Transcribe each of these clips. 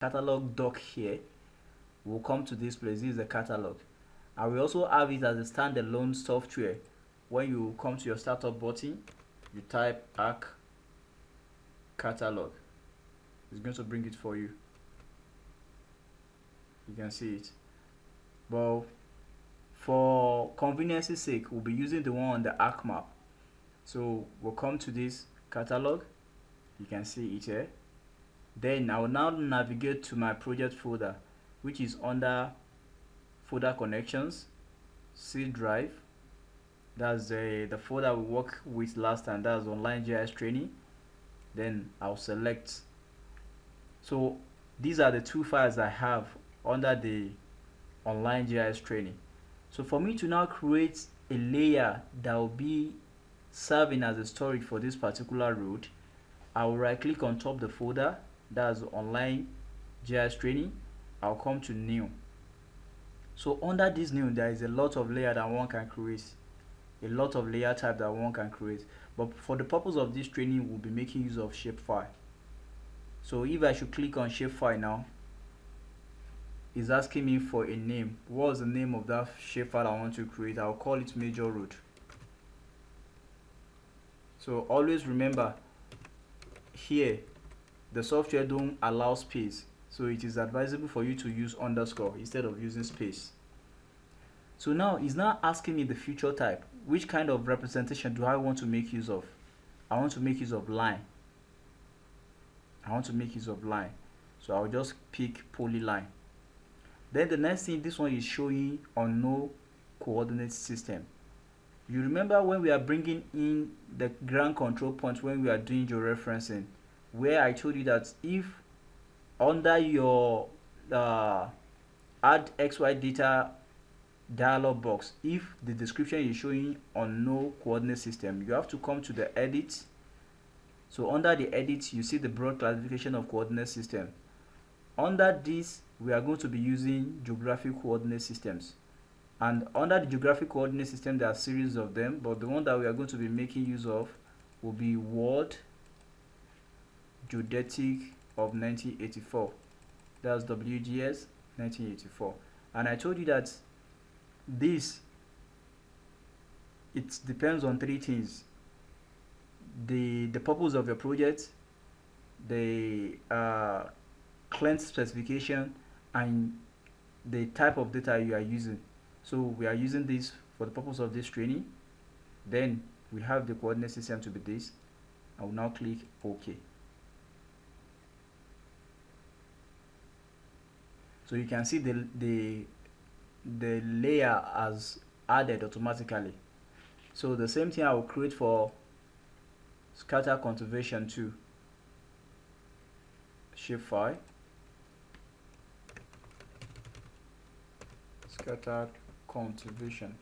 catalog dock here, we'll come to this place. This is the catalog, and we also have it as a standalone software. When you come to your startup button, you type arc catalog, it's going to bring it for you. You can see it, but for convenience's sake, we'll be using the one on the arc map. So we'll come to this catalog, you can see it here. Then I will now navigate to my project folder, which is under folder connections, C drive. That's the folder we worked with last time, that's online GIS training. Then I'll select. So these are the two files I have under the online GIS training. So for me to now create a layer that will be serving as a storage for this particular road, I will right click on top the folder, that's online GIS training. I'll come to new. So under this new, there is a lot of layer that one can create, a lot of layer type that one can create, but for the purpose of this training, we'll be making use of shapefile. So if I should click on shapefile now, it's asking me for a name. What's the name of that shapefile I want to create? I'll call it major road. So always remember, here the software don't allow space, so it is advisable for you to use underscore instead of using space. So now it's now asking me the feature type. Which kind of representation do I want to make use of? I want to make use of line. So I'll just pick polyline. Then the next thing, this one is showing on no coordinate system. You remember when we are bringing in the ground control point, when we are doing georeferencing, where I told you that if under your add XY data dialog box, if the description is showing on no coordinate system, you have to come to the edit. So under the edit, you see the broad classification of coordinate system. Under this, we are going to be using geographic coordinate systems, and under the geographic coordinate system there are a series of them, but the one that we are going to be making use of will be World Geodetic of 1984. That's WGS 1984. And I told you that this, it depends on three things: the purpose of your project, the client specification, and the type of data you are using. So we are using this for the purpose of this training. Then we have the coordinate system to be this. I will now click OK. So you can see the layer has added automatically. So the same thing I will create for scatter conservation too. Shapefile, scatter conservation.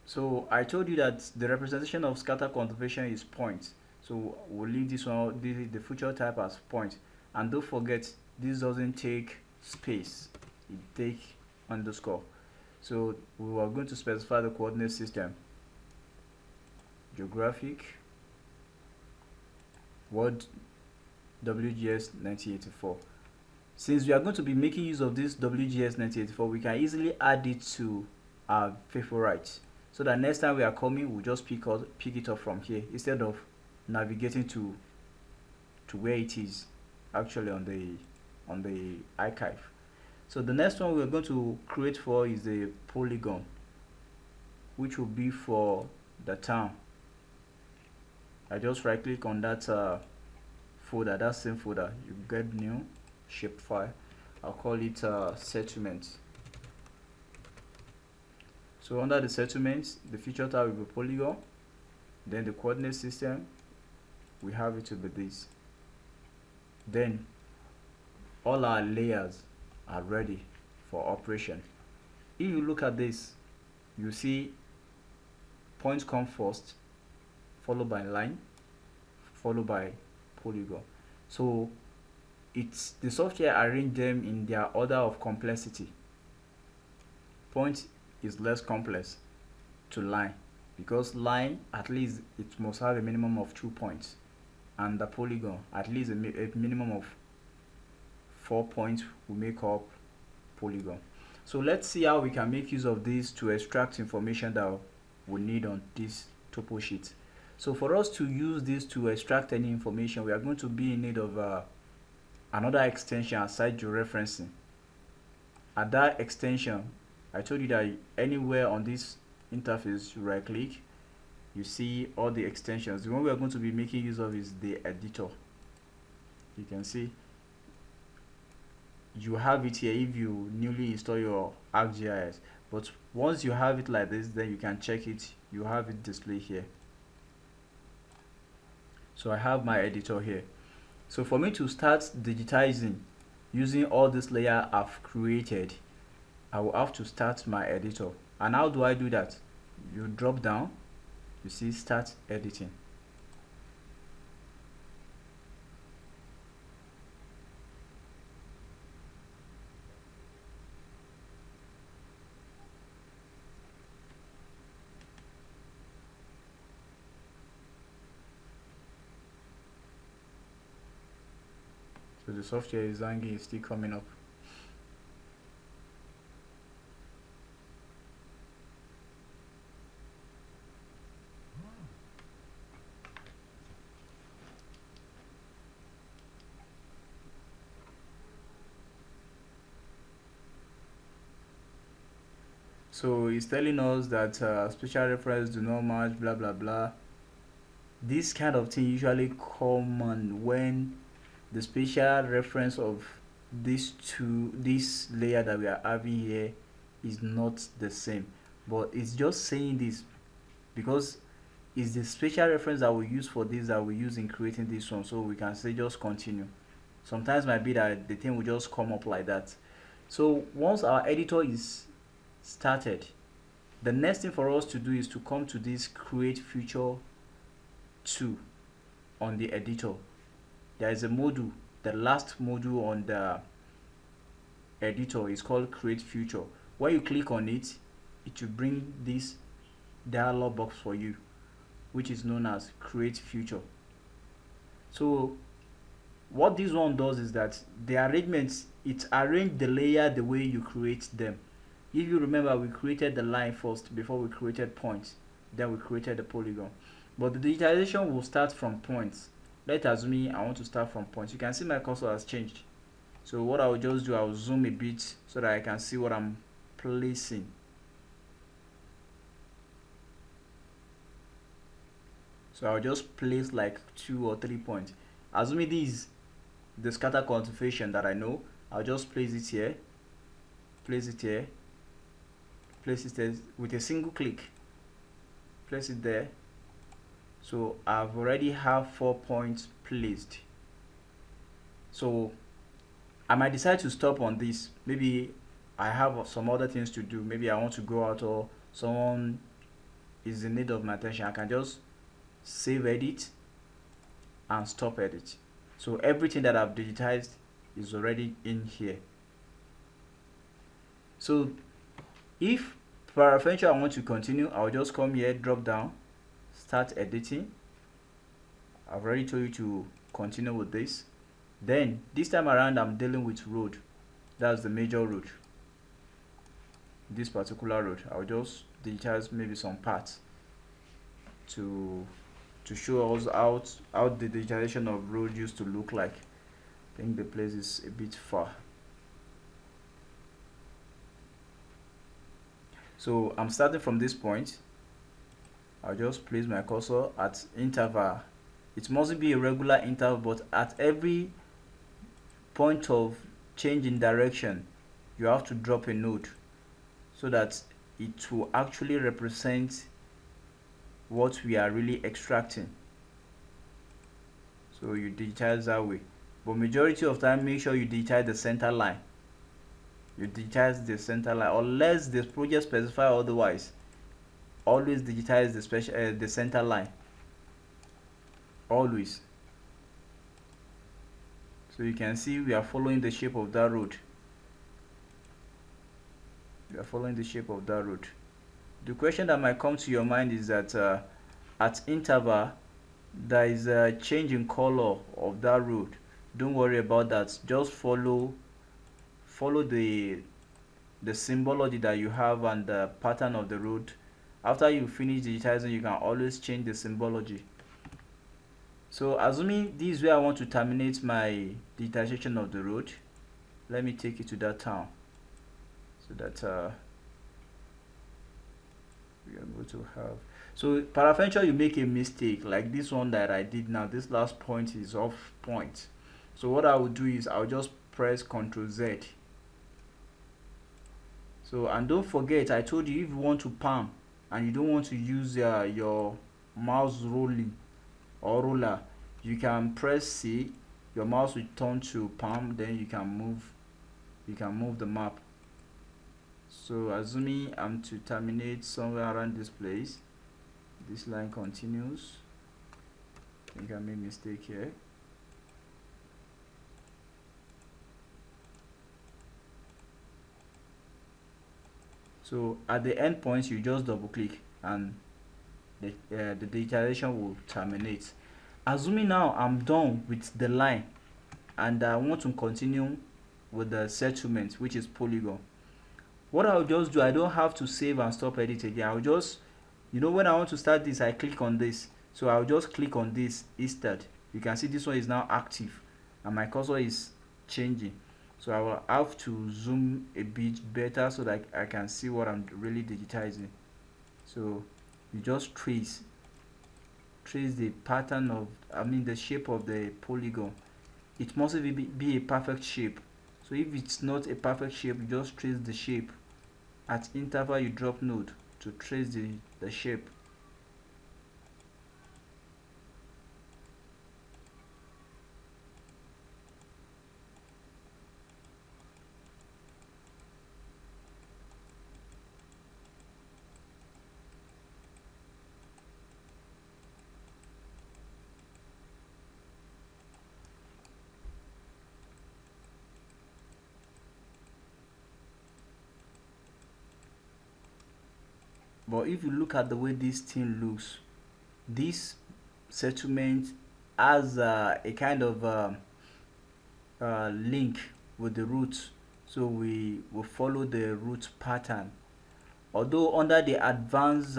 So I told you that the representation of scatter conservation is point. So we'll leave this one, the feature type as point. And don't forget, this doesn't take space, it takes underscore. So we are going to specify the coordinate system: geographic World WGS 1984. Since we are going to be making use of this WGS 1984, we can easily add it to our favorite, so that next time we are coming, we'll just pick it up from here instead of navigating to where it is actually on the archive. So the next one we're going to create for is the polygon, which will be for the town. I just right click on that folder, that same folder, you get new shapefile. I'll call it settlement. So under the settlements, the feature type will be polygon. Then the coordinate system, we have it to be this. Then all our layers are ready for operation. If you look at this, you see points come first, followed by line, followed by polygon. So it's the software arrange them in their order of complexity. Point is less complex to line, because line, at least it must have a minimum of 2 points. and the polygon. At least a minimum of 4 points will make up polygon. So let's see how we can make use of this to extract information that we need on this topo sheet. So for us to use this to extract any information, we are going to be in need of another extension aside georeferencing. At that extension, I told you that anywhere on this interface, you right click, you see all the extensions. The one we are going to be making use of is the editor. You can see you have it here if you newly install your ArcGIS, but once you have it like this, then you can check it. You have it displayed here. So I have my editor here. So for me to start digitizing using all this layer I've created, I will have to start my editor. And how do I do that? You drop down, you see start editing. So the software is hanging, is still coming up. So it's telling us that special reference do not match, blah blah blah. This kind of thing usually common when the special reference of this layer that we are having here is not the same. But it's just saying this because it's the special reference that we use for this that we use in creating this one. So we can say just continue. Sometimes might be that the thing will just come up like that. So once our editor is started, the next thing for us to do is to come to this create feature 2 on the editor. There is a module, the last module on the editor is called create feature. When you click on it, it will bring this dialog box for you, which is known as create feature. So what this one does is that the arrangements, it arranges the layer the way you create them. If you remember, we created the line first before we created points, then we created the polygon. But the digitization will start from points. Let's assume I want to start from points. You can see my cursor has changed. So what I will just do, I will zoom a bit so that I can see what I'm placing. So I'll just place like 2 or 3 points. Assuming this is the scatter configuration that I know, I'll just place it here, place it here, place it there with a single click, place it there. So I've already have 4 points placed. So I might decide to stop on this. Maybe I have some other things to do. Maybe I want to go out or someone is in need of my attention. I can just save edit and stop edit. So everything that I've digitized is already in here. So if peradventure I want to continue, I'll just come here, drop down, start editing. I've already told you to continue with this. Then this time around I'm dealing with road. That's the major road. This particular road, I'll just digitize maybe some parts to show us how the digitization of road used to look like. I think the place is a bit far. So I'm starting from this point. I'll just place my cursor at interval. It mustn't be a regular interval, but at every point of change in direction, you have to drop a node so that it will actually represent what we are really extracting. So you digitize that way, but majority of time make sure you digitize the center line. You digitize the center line unless the project specify otherwise. Always digitize the center line, always. So you can see we are following the shape of that road. We are following the shape of that road. The question that might come to your mind is that at interval, there is a change in color of that road, don't worry about that. Just follow the symbology that you have and the pattern of the road. After you finish digitizing, you can always change the symbology. So assuming this is where I want to terminate my digitization of the road, let me take it to that town so that we are going to have. So peradventure you make a mistake like this one that I did now. This last point is off point. So what I will do is I'll just press Ctrl Z. So, and don't forget, I told you if you want to palm and you don't want to use your mouse rolling or ruler, you can press C, your mouse will turn to palm, then you can move the map. So assuming I'm to terminate somewhere around this place, this line continues. I think I made a mistake here. So at the end points, you just double click and the digitization will terminate. Assuming now I'm done with the line and I want to continue with the settlement, which is polygon. What I'll just do, I don't have to save and stop edit again. I'll just, when I want to start this, I click on this. So I'll just click on this instead. You can see this one is now active and my cursor is changing. So I will have to zoom a bit better so that I can see what I'm really digitizing. So you just trace the pattern of, the shape of the polygon. It must be a perfect shape. So if it's not a perfect shape, you just trace the shape. At interval, you drop node to trace the shape. But if you look at the way this thing looks, this settlement has a kind of link with the root, so we will follow the root pattern. Although under the advanced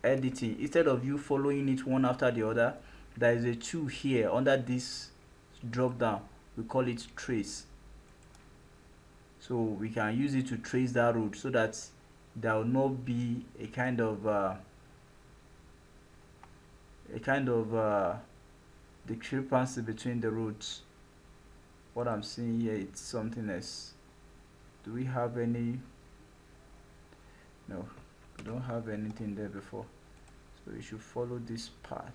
editing, instead of you following it one after the other, there is a tool here under this drop down, we call it trace. So we can use it to trace that root so that there will not be a kind of discrepancy between the roots. What I'm seeing here, it's something else. Do we have any? No, we don't have anything there before, so we should follow this path.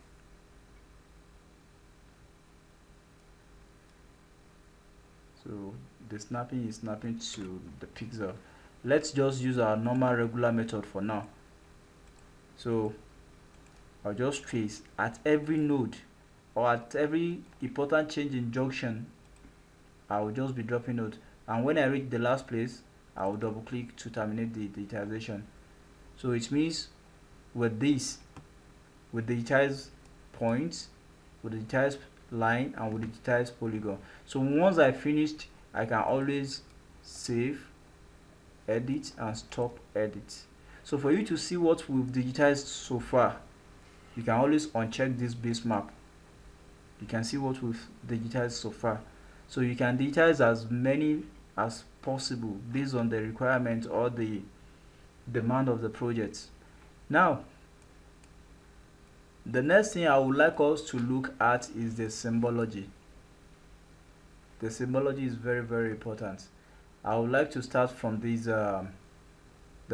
So the snapping is snapping to the pixel. Let's just use our normal regular method for now. So I'll just trace at every node or at every important change in junction. I will just be dropping node, and when I reach the last place, I will double click to terminate the digitization. So it means with this, with the digitized points, with the digitized line, and with the digitized polygon. So once I finished, I can always save, edit, and stop edit. So for you to see what we've digitized so far, you can always uncheck this base map. You can see what we've digitized so far. So you can digitize as many as possible based on the requirement or the demand of the project. Now, the next thing I would like us to look at is the symbology. The symbology is very, very important. I would like to start from these the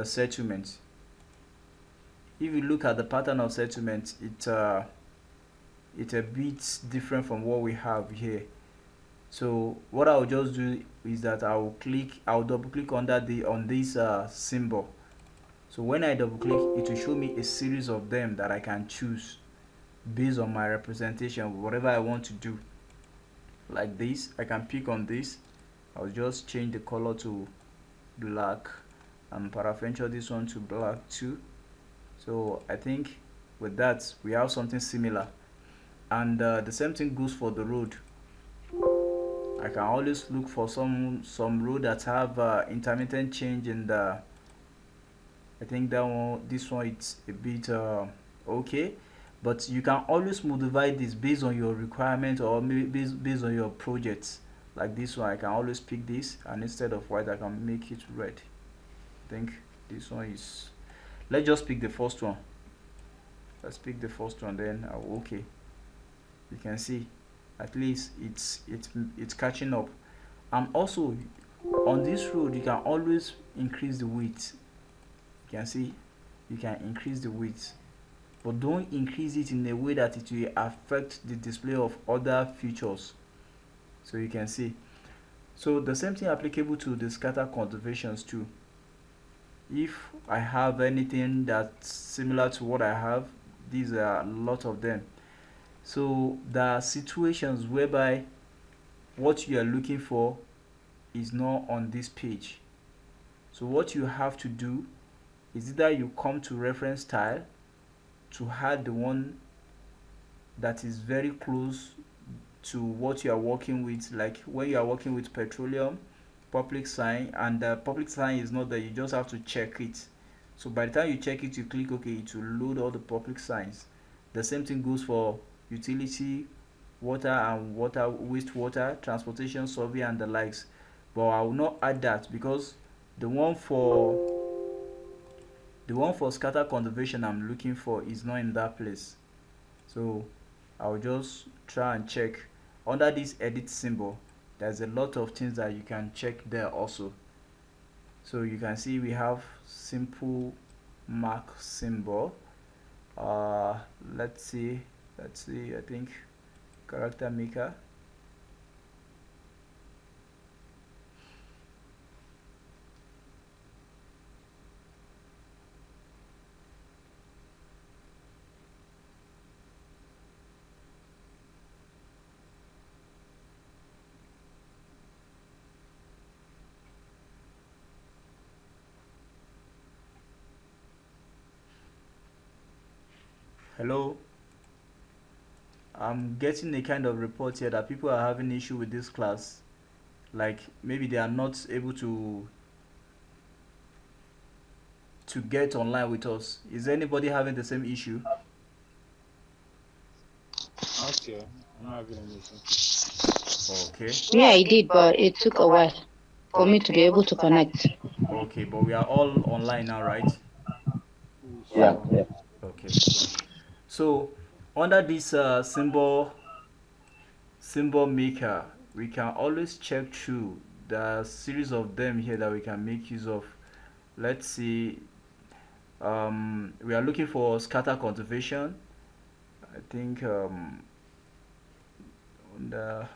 settlement. If you look at the pattern of settlement, it's a bit different from what we have here. So what I'll just do is that I'll double click on this symbol. So when I double click, it will show me a series of them that I can choose based on my representation, whatever I want to do. Like this, I can pick on this. I'll just change the color to black and peradventure this one to black too. So I think with that we have something similar. And the same thing goes for the road. I can always look for some road that have intermittent change in the. I think that one, this one, it's a bit okay, but you can always modify this based on your requirement or maybe based on your projects. Like this one, I can always pick this, and instead of white I can make it red. I think this one is. Let's just pick the first one. Let's pick the first one, then okay. You can see at least it's catching up. And also on this road you can always increase the width. You can see you can increase the width, but don't increase it in a way that it will affect the display of other features. So you can see, so the same thing applicable to the scatter conservations too. If I have anything that's similar to what I have, these are a lot of them. So there are situations whereby what you are looking for is not on this page. So what you have to do is either you come to reference style to add the one that is very close to what you are working with, like when you are working with petroleum, public sign, and the public sign is not there, you just have to check it. So by the time you check it, you click OK, it will load all the public signs. The same thing goes for utility, water and water, wastewater, transportation, survey, and the likes. But I will not add that because the one for the one for scatter conservation I'm looking for is not in that place. So I'll just try and check under this edit symbol. There's a lot of things that you can check there also. So you can see we have simple mark symbol. uh let's see, I think character maker. Hello, I'm getting a kind of report here that people are having issue with this class, like maybe they are not able to get online with us. Is anybody having the same issue? Okay, I'm not having an issue. Okay. Yeah, I did, but it took a while for me to be able to connect. Okay, but we are all online now, right? Yeah. Sure. Okay. So under this symbol maker, we can always check through the series of them here that we can make use of. Let's see. We are looking for scatter conservation. I think on the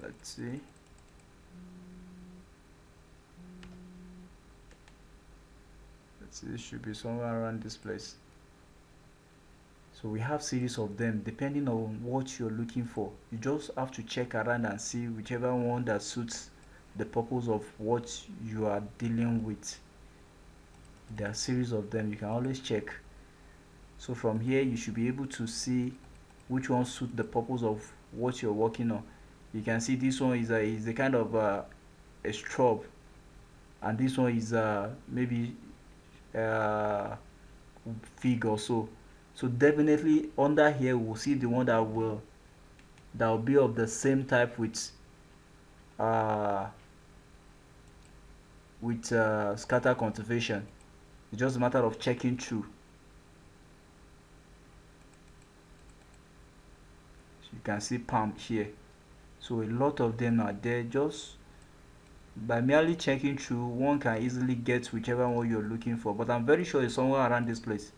let's see. Let's see. This should be somewhere around this place. So we have series of them depending on what you're looking for. You just have to check around and see whichever one that suits the purpose of what you are dealing with. There are series of them, you can always check. So from here you should be able to see which one suit the purpose of what you're working on. You can see this one is a kind of a strobe, and this one is maybe uh, fig or so. So definitely under here we'll see the one that will be of the same type uh, with scatter conservation. It's just a matter of checking through. So you can see palm here. So a lot of them are there. Just by merely checking through, one can easily get whichever one you're looking for. But I'm very sure it's somewhere around this place.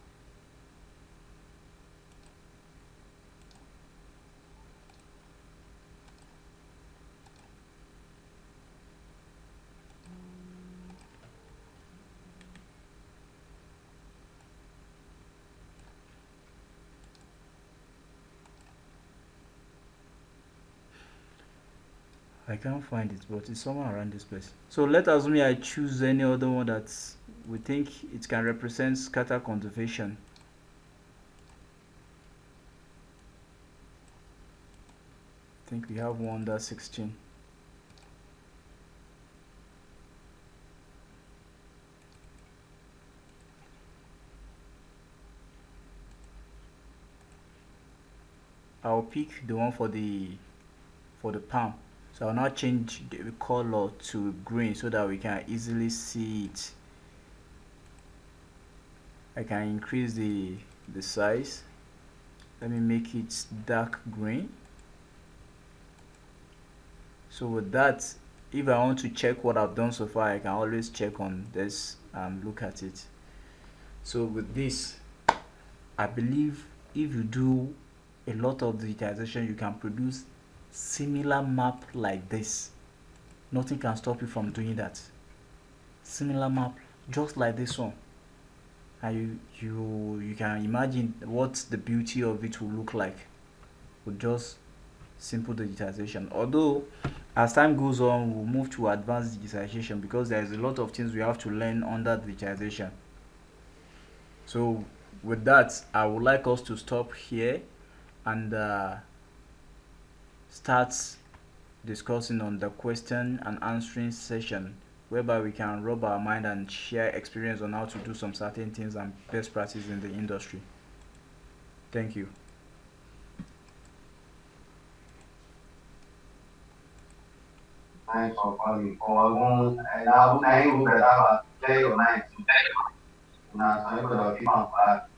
I can't find it, but it's somewhere around this place. So let us me I choose any other one that we think it can represent scatter conservation. I think we have one that's 16. I'll pick the one for the palm. So I'll now change the color to green so that we can easily see it. I can increase the size. Let me make it dark green. So with that, if I want to check what I've done so far, I can always check on this and look at it. So with this, I believe if you do a lot of digitization, you can produce similar map like this. Nothing can stop you from doing that. Similar map just like this one. And you can imagine what the beauty of it will look like with just simple digitization. Although as time goes on, we'll move to advanced digitization because there's a lot of things we have to learn under digitization. So with that, I would like us to stop here and start discussing on the question and answering session whereby we can rub our mind and share experience on how to do some certain things and best practice in the industry. Thank you. Thanks for calling. For and I will better about play your mind. Now, so you could have people back.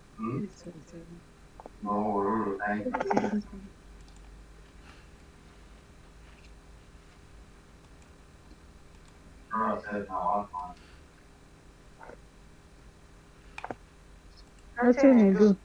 No, thank you. No, I said no. Nothing you do.